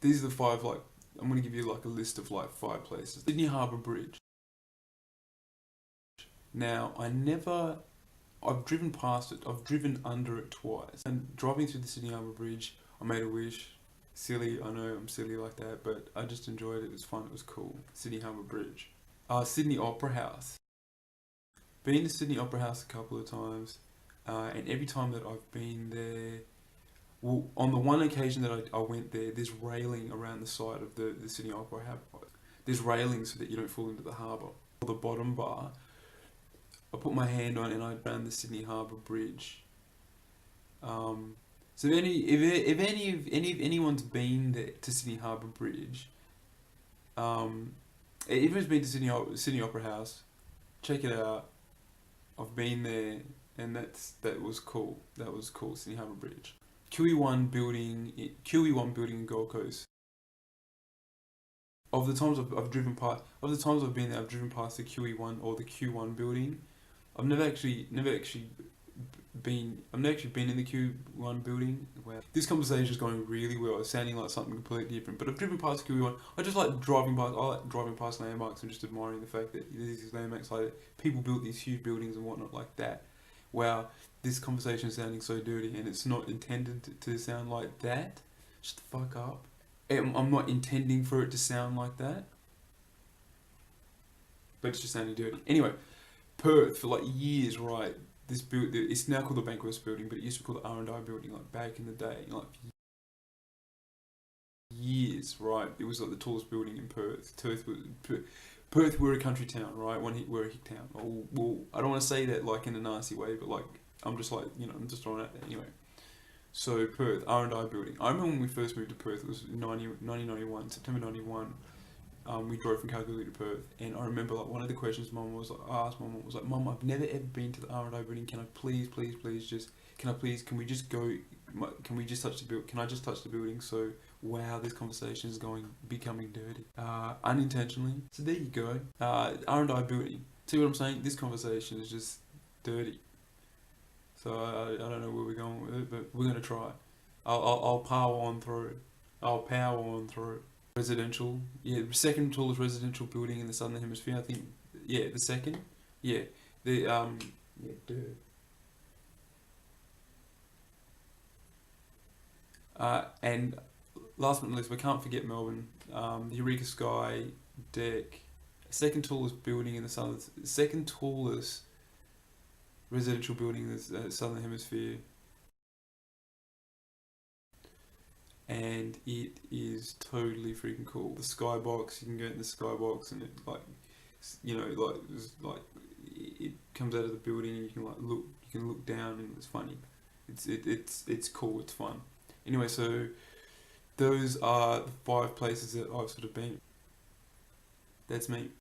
these are the five, like, I'm going to give you like a list of like five places. Sydney Harbour Bridge. Now, I've driven past it, I've driven under it twice. And driving through the Sydney Harbour Bridge, I made a wish. Silly, I know I'm silly like that, but I just enjoyed it. It was fun, it was cool. Sydney Harbour Bridge. Sydney Opera House. Been to Sydney Opera House a couple of times, and every time that I've been there, well, on the one occasion that I went there, there's railing around the side of the Sydney Opera House. There's railings so that you don't fall into the harbour. The bottom bar, I put my hand on and I ran the Sydney Harbour Bridge. So if anyone's been there to Sydney Harbour Bridge, if anyone's been to Sydney Opera House, check it out. I've been there, and that was cool. That was cool. Sydney Harbour Bridge, QE1 building in Gold Coast. Of the times I've been there, I've driven past the QE1 or the Q1 building. I've never actually been in the Q1 building. Where this conversation is going really well. It's sounding like something completely different. But I've driven past Q1. I just like driving past. I like driving past landmarks and just admiring the fact that there's these landmarks like that. People built these huge buildings and whatnot like that. Wow, this conversation is sounding so dirty, and it's not intended to sound like that. Shut the fuck up. I'm not intending for it to sound like that, but it's just sounding dirty. Anyway, Perth for like years, right? It's now called the Bankwest Building, but it used to be called the R&I Building, like back in the day, like years, right? It was like the tallest building in Perth. Perth, we're a country town, right? We're a hick town. Well, I don't want to say that like in a nasty way, but like I'm just like I'm just throwing it out there anyway. So Perth R&I Building. I remember when we first moved to Perth. It was 1991, September 91. We drove from Kalgoorlie to Perth, and I remember like one of the questions I asked Mum was like, Mum, I've never ever been to the R&I building. Can I please just, can we just go, can we just touch the building? Can I just touch the building? So, wow, this conversation is becoming dirty, unintentionally. So there you go, R&I building. See what I'm saying? This conversation is just dirty. So I don't know where we're going with it, but we're gonna try. I'll power on through. I'll power on through. Residential, yeah, second tallest residential building in the southern hemisphere. I think, yeah, the second, yeah, the yeah, duh. And last but not least, we can't forget Melbourne. The Eureka Sky Deck, second tallest building in the second tallest residential building in the southern hemisphere, and it is totally freaking cool. The skybox, you can go in the skybox, and it like, like it comes out of the building, and you can look down, and it's funny. It's cool. It's fun. Anyway, so those are the five places that I've sort of been. That's me.